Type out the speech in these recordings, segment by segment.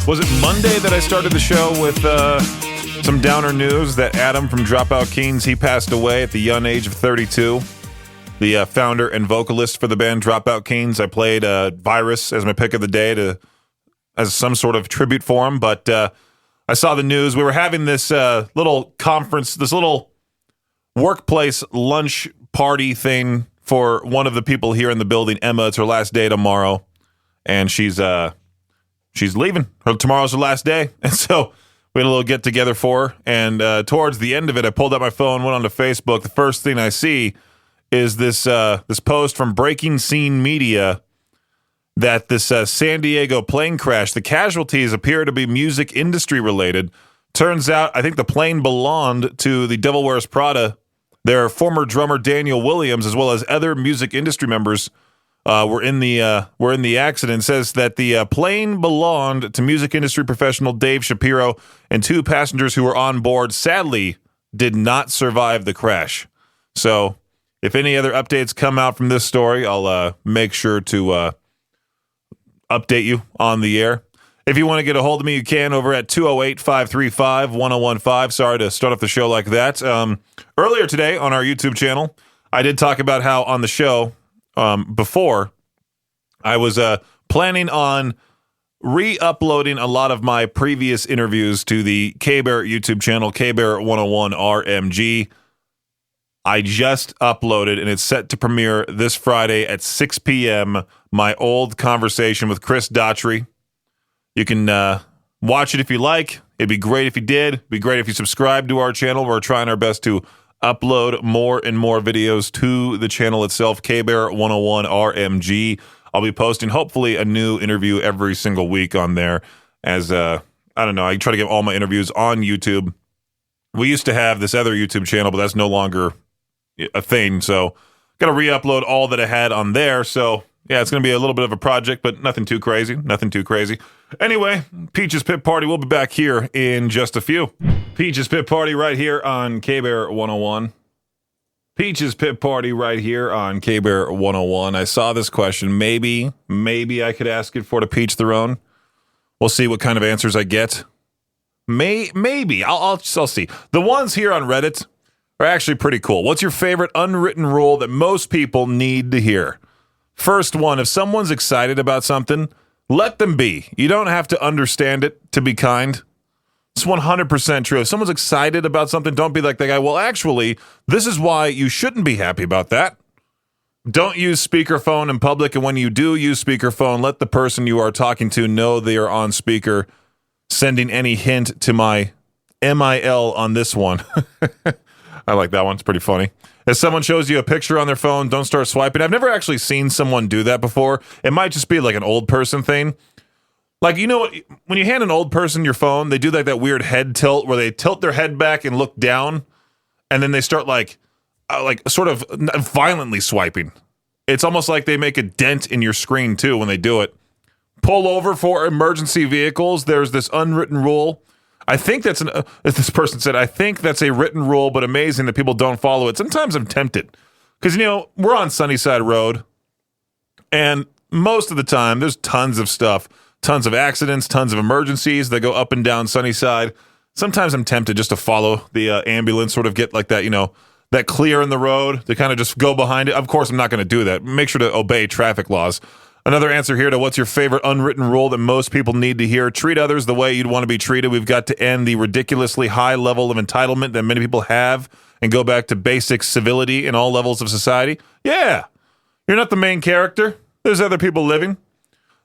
Was it Monday that I started the show with some downer news that Adam from Dropout Kings, he passed away at the young age of 32. The founder and vocalist for the band Dropout Kings. I played Virus as my pick of the day as some sort of tribute for him, but I saw the news. We were having this little conference, this little workplace lunch party thing for one of the people here in the building, Emma. It's her last day tomorrow, and she's leaving. Tomorrow's her last day, and so we had a little get-together for her, and towards the end of it, I pulled out my phone, went onto Facebook. The first thing I see is this post from Breaking Scene Media that this San Diego plane crash, the casualties appear to be music industry related. Turns out, I think the plane belonged to the Devil Wears Prada. Their former drummer Daniel Williams, as well as other music industry members, were in the accident. It says that the plane belonged to music industry professional Dave Shapiro, and two passengers who were on board sadly did not survive the crash. So, if any other updates come out from this story, I'll make sure to update you on the air. If you want to get a hold of me, you can over at 208-535-1015. Sorry to start off the show like that. Earlier today on our YouTube channel, I did talk about how on the show before, I was planning on re-uploading a lot of my previous interviews to the K-Bear YouTube channel, K-Bear 101 RMG. I just uploaded, and it's set to premiere this Friday at 6 p.m., my old conversation with Chris Daughtry. You can watch it if you like. It'd be great if you did. It'd be great if you subscribe to our channel. We're trying our best to upload more and more videos to the channel itself, K-Bear 101 RMG. I'll be posting, hopefully, a new interview every single week on there as, I don't know, I try to get all my interviews on YouTube. We used to have this other YouTube channel, but that's no longer a thing, so got to re-upload all that I had on there. So yeah, it's going to be a little bit of a project, but nothing too crazy. Anyway, Peach's Pit Party, we'll be back here in just a few. Peach's Pit Party right here on K-Bear 101. Peach's Pit Party right here on K-Bear 101. I saw this question. Maybe I could ask it for the Peach Throne. We'll see what kind of answers I get. Maybe I'll see. The ones here on Reddit are actually pretty cool. What's your favorite unwritten rule that most people need to hear? First one, if someone's excited about something, let them be. You don't have to understand it to be kind. It's 100% true. If someone's excited about something, don't be like that guy. Well, actually, this is why you shouldn't be happy about that. Don't use speakerphone in public, and when you do use speakerphone, let the person you are talking to know they are on speaker, sending any hint to my MIL on this one. I like that one. It's pretty funny. If someone shows you a picture on their phone, don't start swiping. I've never actually seen someone do that before. It might just be like an old person thing. Like, you know what? When you hand an old person your phone, they do like that weird head tilt where they tilt their head back and look down, and then they start like sort of violently swiping. It's almost like they make a dent in your screen too when they do it. Pull over for emergency vehicles. There's this unwritten rule. I think as this person said, I think that's a written rule, but amazing that people don't follow it. Sometimes I'm tempted because, we're on Sunnyside Road, and most of the time there's tons of stuff, tons of accidents, tons of emergencies that go up and down Sunnyside. Sometimes I'm tempted just to follow the ambulance, sort of get like that, that clear in the road to kind of just go behind it. Of course, I'm not going to do that. Make sure to obey traffic laws. Another answer here to what's your favorite unwritten rule that most people need to hear. Treat others the way you'd want to be treated. We've got to end the ridiculously high level of entitlement that many people have and go back to basic civility in all levels of society. Yeah, you're not the main character. There's other people living.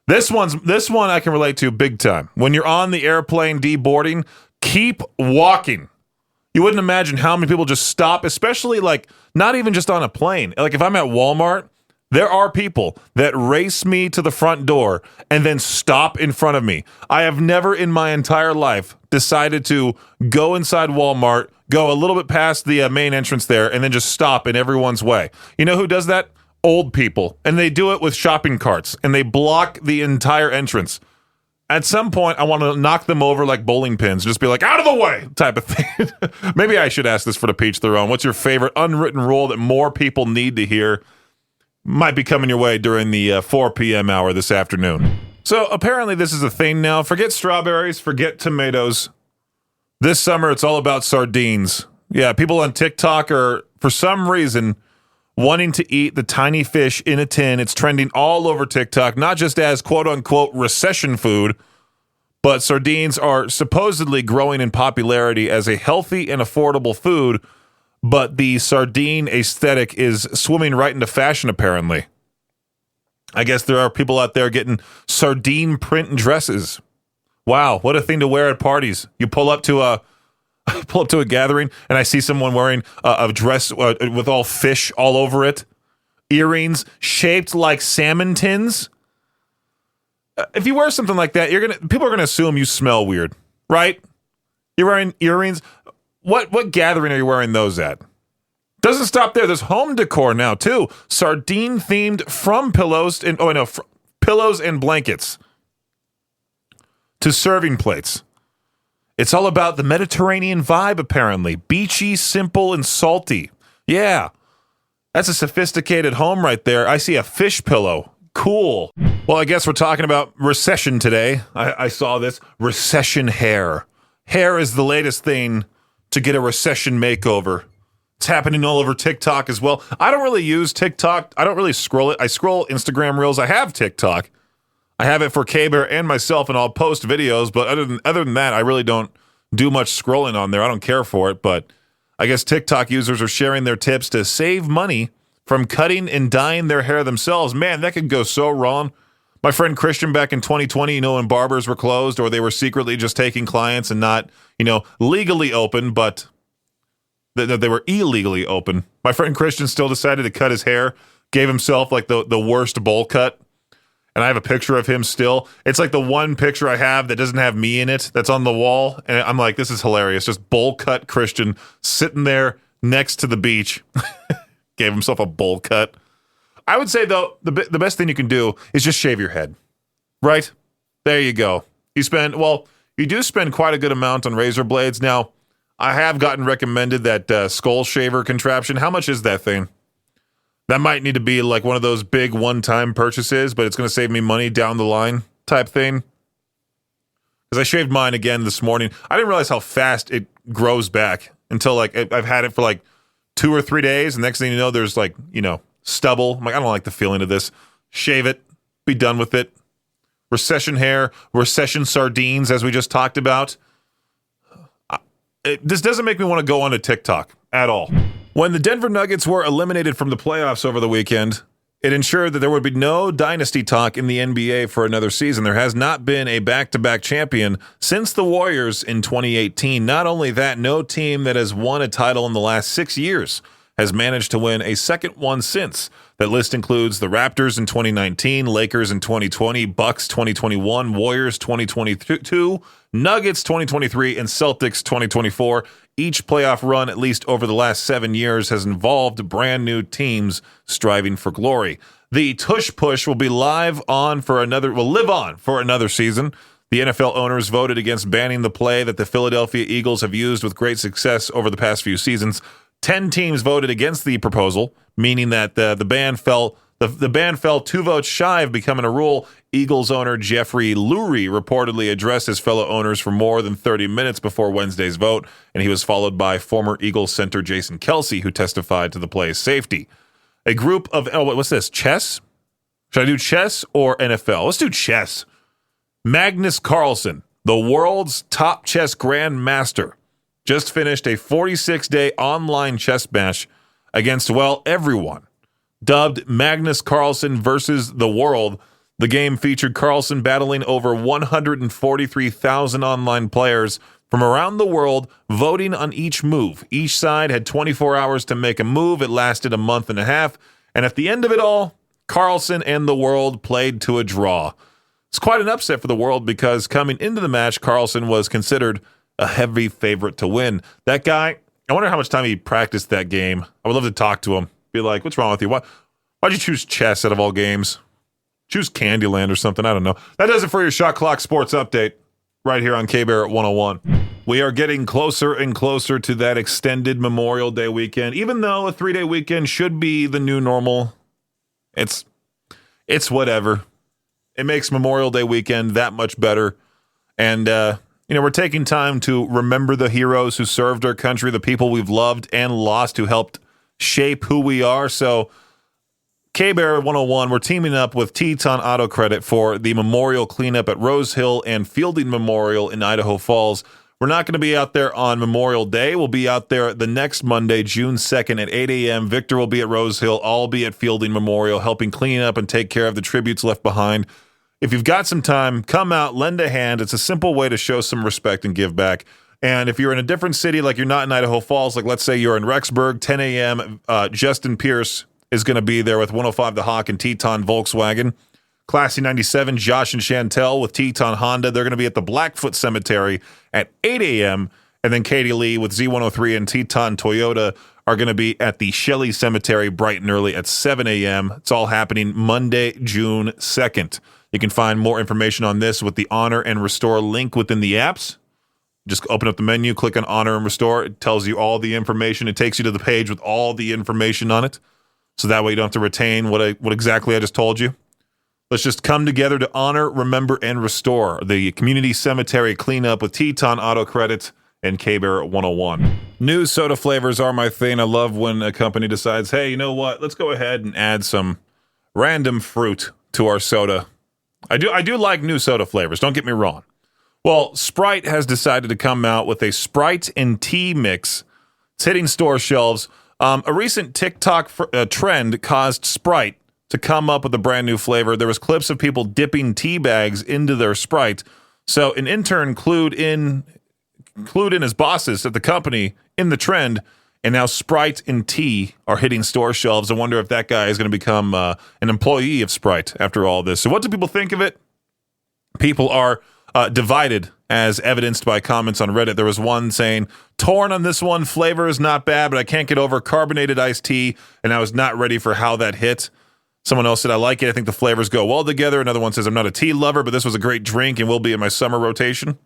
This one I can relate to big time. When you're on the airplane deboarding, keep walking. You wouldn't imagine how many people just stop, especially like not even just on a plane. Like if I'm at Walmart, there are people that race me to the front door and then stop in front of me. I have never in my entire life decided to go inside Walmart, go a little bit past the main entrance there, and then just stop in everyone's way. You know who does that? Old people. And they do it with shopping carts, and they block the entire entrance. At some point, I want to knock them over like bowling pins. Just be like, out of the way, type of thing. Maybe I should ask this for the Peach Throne. What's your favorite unwritten rule that more people need to hear? Might be coming your way during the 4 p.m. hour this afternoon. So apparently this is a thing now. Forget strawberries, forget tomatoes. This summer, it's all about sardines. Yeah, people on TikTok are, for some reason, wanting to eat the tiny fish in a tin. It's trending all over TikTok, not just as quote-unquote recession food, but sardines are supposedly growing in popularity as a healthy and affordable food, but the sardine aesthetic is swimming right into fashion, apparently. I guess there are people out there getting sardine print dresses. Wow, what a thing to wear at parties. You pull up to a gathering, and I see someone wearing a dress with all fish all over it, earrings shaped like salmon tins. If you wear something like that, people are gonna assume you smell weird, right? You're wearing earrings. What gathering are you wearing those at? Doesn't stop there. There's home decor now too. Sardine themed from pillows and pillows and blankets to serving plates. It's all about the Mediterranean vibe, apparently. Beachy, simple, and salty. Yeah, that's a sophisticated home right there. I see a fish pillow. Cool. Well, I guess we're talking about recession today. I saw this. Recession hair. Hair is the latest thing to get a recession makeover. It's happening all over TikTok as well. I don't really use TikTok. I don't really scroll it. I scroll Instagram Reels. I have TikTok. I have it for K-Bear and myself, and I'll post videos. But other than that, I really don't do much scrolling on there. I don't care for it. But I guess TikTok users are sharing their tips to save money from cutting and dyeing their hair themselves. Man, that could go so wrong. My friend Christian back in 2020, when barbers were closed or they were secretly just taking clients and not, legally open, but they were illegally open. My friend Christian still decided to cut his hair, gave himself like the worst bowl cut. And I have a picture of him still. It's like the one picture I have that doesn't have me in it that's on the wall. And I'm like, this is hilarious. Just bowl cut Christian sitting there next to the beach. Gave himself a bowl cut. I would say, though, the best thing you can do is just shave your head. Right? There you go. You do spend quite a good amount on razor blades. Now, I have gotten recommended that skull shaver contraption. How much is that thing? That might need to be like one of those big one-time purchases, but it's going to save me money down the line type thing. Because I shaved mine again this morning. I didn't realize how fast it grows back until I've had it for 2 or 3 days. And next thing you know, there's stubble. I'm like, I don't like the feeling of this. Shave it. Be done with it. Recession hair. Recession sardines, as we just talked about. This doesn't make me want to go onto TikTok at all. When the Denver Nuggets were eliminated from the playoffs over the weekend, it ensured that there would be no dynasty talk in the NBA for another season. There has not been a back-to-back champion since the Warriors in 2018. Not only that, no team that has won a title in the last 6 years has managed to win a second one since. That list includes the Raptors in 2019, Lakers in 2020, Bucks 2021, Warriors 2022, Nuggets 2023, and Celtics 2024. Each playoff run, at least over the last 7 years, has involved brand new teams striving for glory. The Tush Push will live on for another season. The NFL owners voted against banning the play that the Philadelphia Eagles have used with great success over the past few seasons. 10 teams voted against the proposal, meaning that the ban fell 2 votes shy of becoming a rule. Eagles owner Jeffrey Lurie reportedly addressed his fellow owners for more than 30 minutes before Wednesday's vote, and he was followed by former Eagles center Jason Kelce, who testified to the play's safety. A group of what's this? Chess? Should I do chess or NFL? Let's do chess. Magnus Carlsen, the world's top chess grandmaster, just finished a 46-day online chess match against, everyone. Dubbed Magnus Carlsen versus the world, the game featured Carlsen battling over 143,000 online players from around the world, voting on each move. Each side had 24 hours to make a move. It lasted a month and a half. And at the end of it all, Carlsen and the world played to a draw. It's quite an upset for the world because coming into the match, Carlsen was considered a heavy favorite to win. That guy, I wonder how much time he practiced that game. I would love to talk to him. Be like, what's wrong with you? Why'd you choose chess out of all games? Choose Candyland or something. I don't know. That does it for your Shot Clock Sports Update right here on K-Bear at 101. We are getting closer and closer to that extended Memorial Day weekend. Even though a 3-day weekend should be the new normal, it's whatever. It makes Memorial Day weekend that much better. And, we're taking time to remember the heroes who served our country, the people we've loved and lost who helped shape who we are. So K-Bear 101, we're teaming up with Teton Auto Credit for the memorial cleanup at Rose Hill and Fielding Memorial in Idaho Falls. We're not going to be out there on Memorial Day. We'll be out there the next Monday, June 2nd at 8 a.m. Victor will be at Rose Hill. I'll be at Fielding Memorial helping clean up and take care of the tributes left behind. If you've got some time, come out, lend a hand. It's a simple way to show some respect and give back. And if you're in a different city, like you're not in Idaho Falls, like let's say you're in Rexburg, 10 a.m., Justin Pierce is going to be there with 105 The Hawk and Teton Volkswagen. Classy 97, Josh and Chantel with Teton Honda. They're going to be at the Blackfoot Cemetery at 8 a.m. And then Katie Lee with Z103 and Teton Toyota are going to be at the Shelley Cemetery bright and early at 7 a.m. It's all happening Monday, June 2nd. You can find more information on this with the Honor and Restore link within the apps. Just open up the menu, click on Honor and Restore. It tells you all the information. It takes you to the page with all the information on it. So that way you don't have to retain what exactly I just told you. Let's just come together to honor, remember, and restore the community cemetery cleanup with Teton Auto Credit and K-Bear 101. New soda flavors are my thing. I love when a company decides, hey, you know what? Let's go ahead and add some random fruit to our soda. I do like new soda flavors. Don't get me wrong. Well, Sprite has decided to come out with a Sprite and tea mix. It's hitting store shelves. A recent TikTok trend caused Sprite to come up with a brand new flavor. There was clips of people dipping tea bags into their Sprite. So an intern clued in his bosses at the company in the trend, and now Sprite and tea are hitting store shelves. I wonder if that guy is going to become an employee of Sprite after all this. So what do people think of it? People are divided, as evidenced by comments on Reddit. There was one saying, torn on this one, flavor is not bad, but I can't get over carbonated iced tea, and I was not ready for how that hit. Someone else said, I like it. I think the flavors go well together. Another one says, I'm not a tea lover, but this was a great drink and will be in my summer rotation.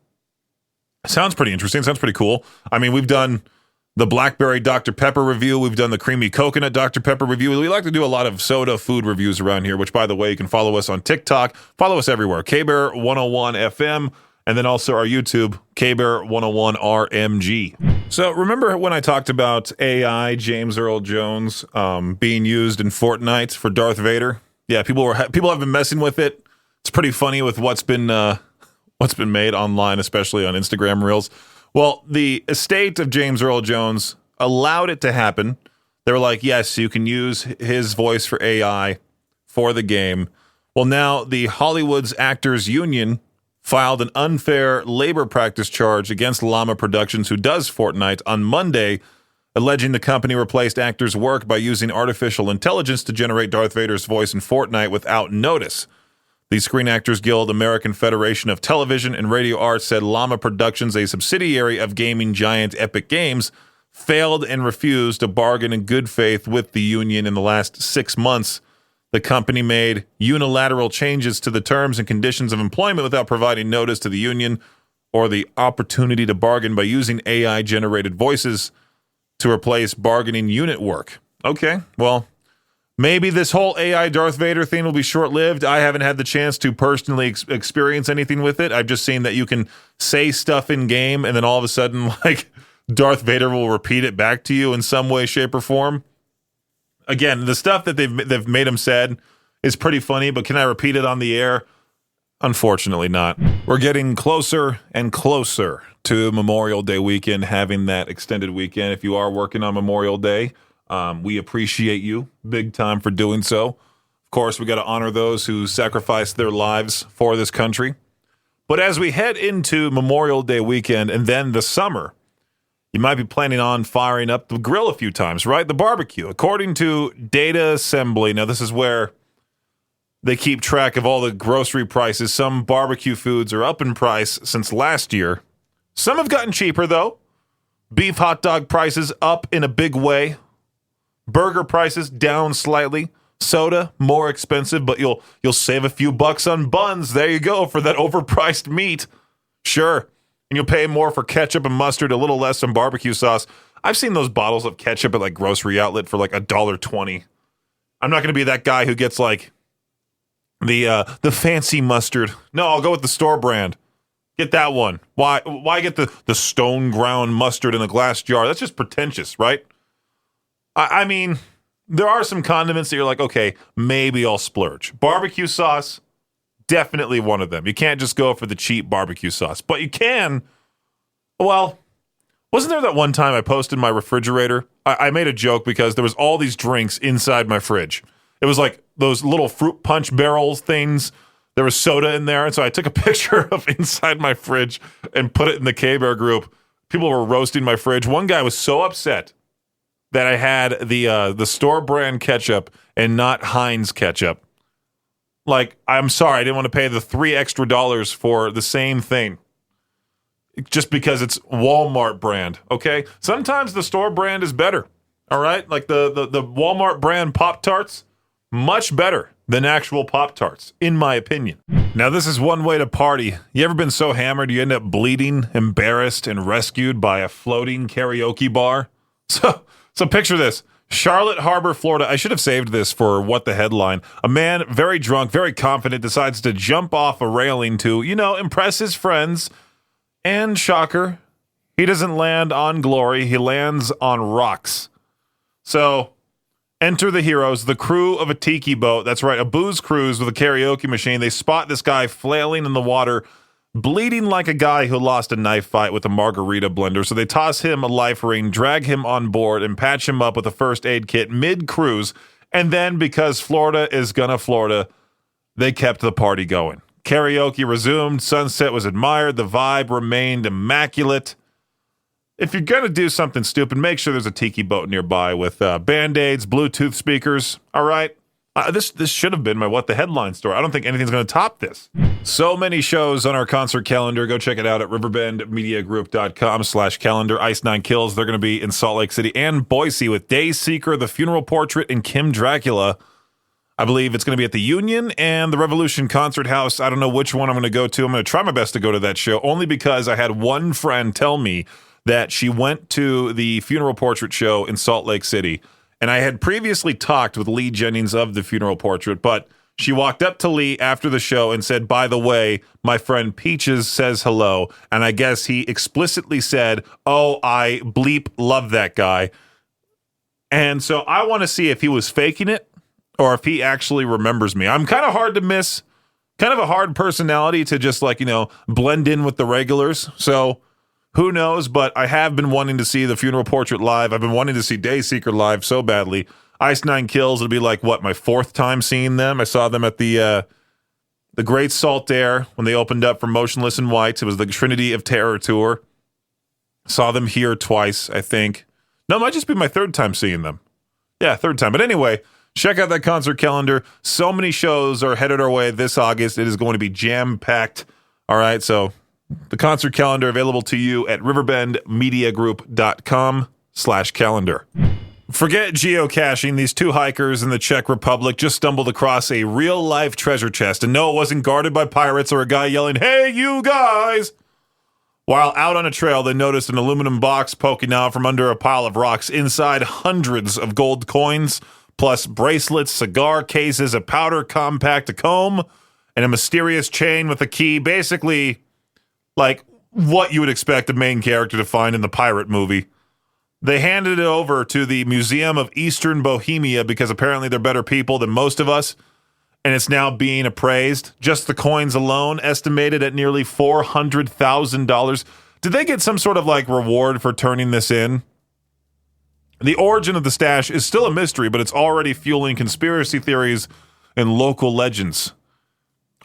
Sounds pretty interesting. Sounds pretty cool. I mean, we've done the Blackberry Dr. Pepper review. We've done the Creamy Coconut Dr. Pepper review. We like to do a lot of soda food reviews around here, which, by the way, you can follow us on TikTok. Follow us everywhere. K-Bear 101 FM. And then also our YouTube, K-Bear 101 RMG. So remember when I talked about AI, James Earl Jones, being used in Fortnite for Darth Vader? Yeah, people have been messing with it. It's pretty funny with what's been made online, especially on Instagram Reels. Well, the estate of James Earl Jones allowed it to happen. They were like, yes, you can use his voice for AI for the game. Well, now the Hollywood's Actors Union filed an unfair labor practice charge against Llama Productions, who does Fortnite, on Monday, alleging the company replaced actors' work by using artificial intelligence to generate Darth Vader's voice in Fortnite without notice. The Screen Actors Guild American Federation of Television and Radio Arts said Llama Productions, a subsidiary of gaming giant Epic Games, failed and refused to bargain in good faith with the union in the last 6 months. The company made unilateral changes to the terms and conditions of employment without providing notice to the union or the opportunity to bargain by using AI-generated voices to replace bargaining unit work. Okay, well, maybe this whole AI Darth Vader thing will be short-lived. I haven't had the chance to personally experience anything with it. I've just seen that you can say stuff in-game, and then all of a sudden, like, Darth Vader will repeat it back to you in some way, shape, or form. Again, the stuff that they've made him said is pretty funny, but can I repeat it on the air? Unfortunately not. We're getting closer and closer to Memorial Day weekend, having that extended weekend. If you are working on Memorial Day, we appreciate you big time for doing so. Of course, we got to honor those who sacrificed their lives for this country. But as we head into Memorial Day weekend and then the summer, you might be planning on firing up the grill a few times, right? The barbecue. According to Data Assembly, now this is where they keep track of all the grocery prices. Some barbecue foods are up in price since last year. Some have gotten cheaper, though. Beef hot dog prices up in a big way. Burger prices down slightly. Soda more expensive, but you'll save a few bucks on buns. There you go for that overpriced meat. Sure. And you'll pay more for ketchup and mustard, a little less on barbecue sauce. I've seen those bottles of ketchup at like grocery outlet for like $1.20. I'm not going to be that guy who gets like The fancy mustard. No, I'll go with the store brand. Get that one. Why get the stone ground mustard in a glass jar? That's just pretentious, right? I mean, there are some condiments that you're like, okay, maybe I'll splurge. Barbecue sauce, definitely one of them. You can't just go for the cheap barbecue sauce, but you can. Well, wasn't there that one time I posted my refrigerator? I made a joke because there was all these drinks inside my fridge. It was like those little fruit punch barrels things. There was soda in there, and so I took a picture of inside my fridge and put it in the K-Bear group. People were roasting my fridge. One guy was so upset that I had the store brand ketchup and not Heinz ketchup. Like, I'm sorry, I didn't want to pay the $3 extra for the same thing just because it's Walmart brand. Okay, sometimes the store brand is better. All right, like the Walmart brand Pop-Tarts, much better than actual Pop-Tarts, in my opinion. Now, this is one way to party. You ever been so hammered you end up bleeding, embarrassed, and rescued by a floating karaoke bar? So picture this. Charlotte Harbor, Florida. I should have saved this for what the headline. A man, very drunk, very confident, decides to jump off a railing to, impress his friends. And shocker, he doesn't land on glory. He lands on rocks. So enter the heroes, the crew of a tiki boat. That's right, a booze cruise with a karaoke machine. They spot this guy flailing in the water, bleeding like a guy who lost a knife fight with a margarita blender. So they toss him a life ring, drag him on board, and patch him up with a first aid kit mid-cruise. And then, because Florida is gonna Florida, they kept the party going. Karaoke resumed, sunset was admired, the vibe remained immaculate. If you're gonna do something stupid, make sure there's a tiki boat nearby with Band-Aids, Bluetooth speakers, all right? This should have been my What the Headline story. I don't think anything's going to top this. So many shows on our concert calendar. Go check it out at riverbendmediagroup.com/calendar. Ice Nine Kills. They're going to be in Salt Lake City and Boise with Dayseeker, The Funeral Portrait, and Kim Dracula. I believe it's going to be at the Union and the Revolution Concert House. I don't know which one I'm going to go to. I'm going to try my best to go to that show, only because I had one friend tell me that she went to the Funeral Portrait show in Salt Lake City. And I had previously talked with Lee Jennings of the Funeral Portrait, but she walked up to Lee after the show and said, by the way, my friend Peaches says hello. And I guess he explicitly said, oh, I bleep love that guy. And so I want to see if he was faking it or if he actually remembers me. I'm kind of hard to miss, kind of a hard personality to just blend in with the regulars. So who knows, but I have been wanting to see the Funeral Portrait live. I've been wanting to see Dayseeker live so badly. Ice Nine Kills, it'll be like, my fourth time seeing them. I saw them at the Great Salt Air when they opened up for Motionless in White. It was the Trinity of Terror tour. Saw them here twice, I think. No, it might just be my third time seeing them. Yeah, third time. But anyway, check out that concert calendar. So many shows are headed our way this August. It is going to be jam-packed. All right, so the concert calendar available to you at riverbendmediagroup.com/calendar. Forget geocaching. These two hikers in the Czech Republic just stumbled across a real-life treasure chest. And no, it wasn't guarded by pirates or a guy yelling, hey, you guys! While out on a trail, they noticed an aluminum box poking out from under a pile of rocks. Inside, hundreds of gold coins, plus bracelets, cigar cases, a powder compact, a comb, and a mysterious chain with a key. Basically, like what you would expect a main character to find in the pirate movie. They handed it over to the Museum of Eastern Bohemia because apparently they're better people than most of us, and it's now being appraised. Just the coins alone, estimated at nearly $400,000. Did they get some sort of reward for turning this in? The origin of the stash is still a mystery, but it's already fueling conspiracy theories and local legends.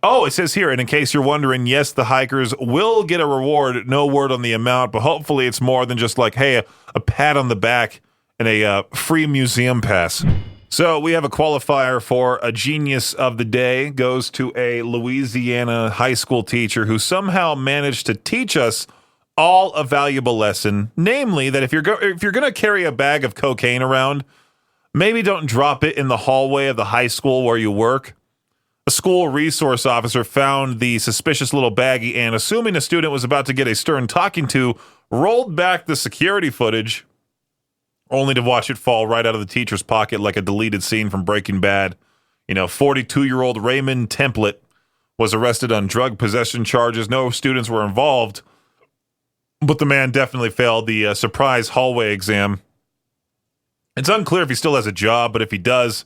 Oh, it says here, and in case you're wondering, yes, the hikers will get a reward. No word on the amount, but hopefully it's more than just hey, a pat on the back and a free museum pass. So we have a qualifier for a genius of the day. Goes to a Louisiana high school teacher who somehow managed to teach us all a valuable lesson, namely that if you're going to carry a bag of cocaine around, maybe don't drop it in the hallway of the high school where you work. A school resource officer found the suspicious little baggie and, assuming a student was about to get a stern talking to, rolled back the security footage, only to watch it fall right out of the teacher's pocket like a deleted scene from Breaking Bad. 42-year-old Raymond Template was arrested on drug possession charges. No students were involved, but the man definitely failed the surprise hallway exam. It's unclear if he still has a job, but if he does,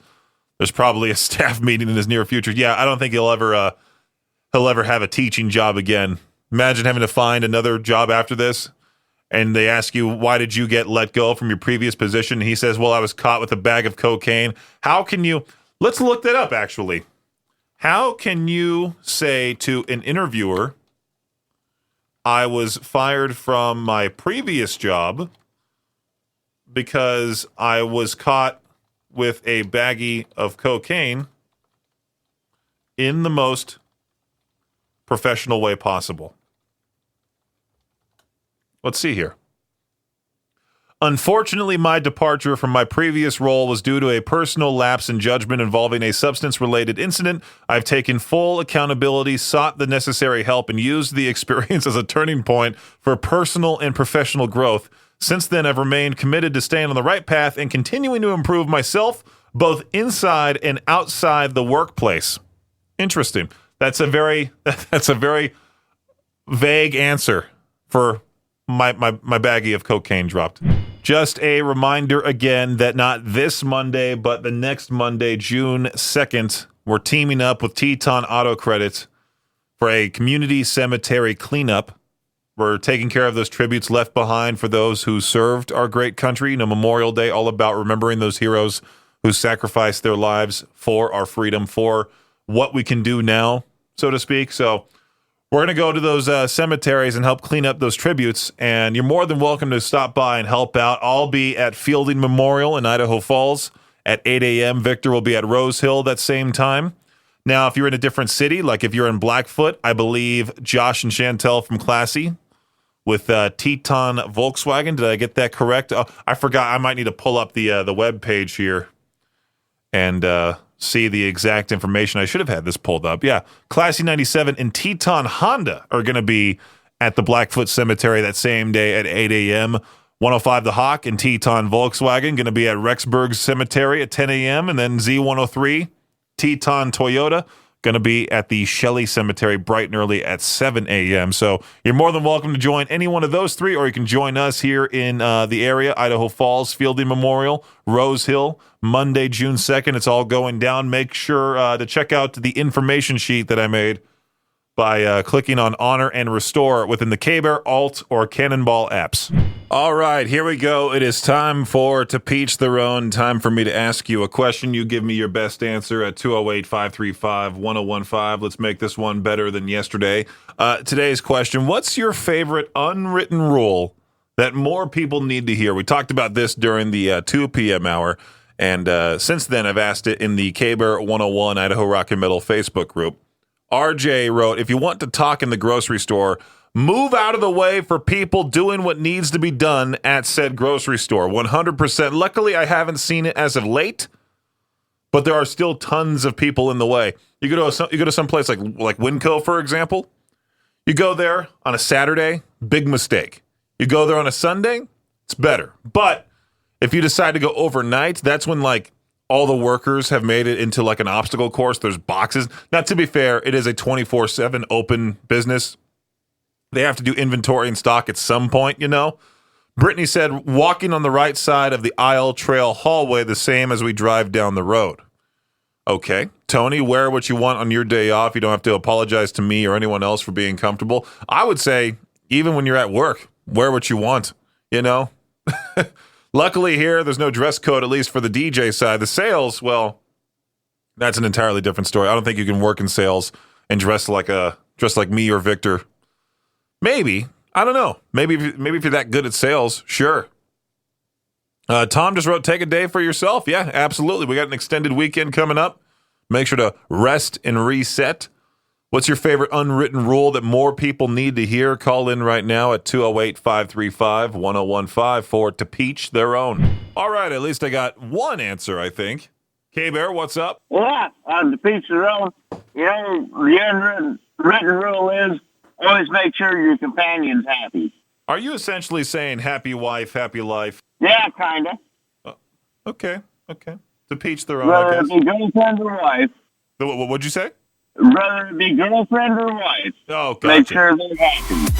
there's probably a staff meeting in his near future. Yeah, I don't think he'll ever have a teaching job again. Imagine having to find another job after this, and they ask you, why did you get let go from your previous position? And he says, well, I was caught with a bag of cocaine. How can you, let's look that up, actually. How can you say to an interviewer, I was fired from my previous job because I was caught with a baggie of cocaine in the most professional way possible? Let's see here. Unfortunately, my departure from my previous role was due to a personal lapse in judgment involving a substance-related incident. I've taken full accountability, sought the necessary help, and used the experience as a turning point for personal and professional growth. Since then, I've remained committed to staying on the right path and continuing to improve myself, both inside and outside the workplace. Interesting. That's a very vague answer for my baggie of cocaine dropped. Just a reminder again that not this Monday, but the next Monday, June 2nd, we're teaming up with Teton Auto Credit for a community cemetery cleanup. We're taking care of those tributes left behind for those who served our great country. Memorial Day, all about remembering those heroes who sacrificed their lives for our freedom, for what we can do now, so to speak. So we're going to go to those cemeteries and help clean up those tributes, and you're more than welcome to stop by and help out. I'll be at Fielding Memorial in Idaho Falls at 8 a.m. Victor will be at Rose Hill that same time. Now, if you're in a different city, like if you're in Blackfoot, I believe Josh and Chantel from Classy with Teton Volkswagen. Did I get that correct? I forgot. I might need to pull up the web page here and see the exact information. I should have had this pulled up. Yeah, Classy 97 and Teton Honda are going to be at the Blackfoot Cemetery that same day at 8 a.m. 105 The Hawk and Teton Volkswagen going to be at Rexburg Cemetery at 10 a.m. And then Z103, Teton Toyota, going to be at the Shelley Cemetery bright and early at 7 a.m. So you're more than welcome to join any one of those three, or you can join us here in the area, Idaho Falls, Fielding Memorial, Rose Hill, Monday, June 2nd. It's all going down. Make sure to check out the information sheet that I made by clicking on Honor and Restore within the K-Bear, Alt, or Cannonball apps. All right, here we go. It is time for To Peach Their Own. Time for me to ask you a question. You give me your best answer at 208-535-1015. Let's make this one better than yesterday. Today's question, what's your favorite unwritten rule that more people need to hear? We talked about this during the 2 p.m. hour, and since then I've asked it in the K-Bear 101 Idaho Rock and Metal Facebook group. RJ wrote, if you want to talk in the grocery store, move out of the way for people doing what needs to be done at said grocery store. 100%. Luckily, I haven't seen it as of late, but there are still tons of people in the way. You go to some place like Winco, for example. You go there on a Saturday, big mistake. You go there on a Sunday, it's better. But if you decide to go overnight, that's when all the workers have made it into an obstacle course. There's boxes. Now, to be fair, it is a 24/7 open business. They have to do inventory and stock at some point, Brittany said, walking on the right side of the aisle trail hallway, the same as we drive down the road. Okay. Tony, wear what you want on your day off. You don't have to apologize to me or anyone else for being comfortable. I would say, even when you're at work, wear what you want, Luckily here, there's no dress code, at least for the DJ side. The sales, well, that's an entirely different story. I don't think you can work in sales and dress like me or Victor. Maybe. I don't know. Maybe if you're that good at sales, sure. Tom just wrote, take a day for yourself. Yeah, absolutely. We got an extended weekend coming up. Make sure to rest and reset. What's your favorite unwritten rule that more people need to hear? Call in right now at 208-535-1015 for To Peach Their Own. All right, at least I got one answer, I think. K-Bear, what's up? Well, on To Peach Their Own, the unwritten rule is always make sure your companion's happy. Are you essentially saying happy wife, happy life? Yeah, kind of. Okay. To each their own, I Whether guess. it be girlfriend or wife. What'd you say? Whether it be girlfriend or wife. Oh, gotcha. Make sure they're happy.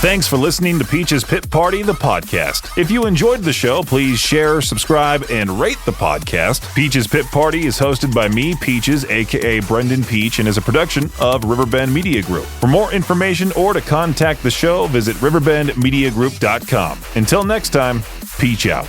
Thanks for listening to Peach's Pit Party, the podcast. If you enjoyed the show, please share, subscribe, and rate the podcast. Peach's Pit Party is hosted by me, Peaches, a.k.a. Brenden Peach, and is a production of Riverbend Media Group. For more information or to contact the show, visit riverbendmediagroup.com. Until next time, Peach out.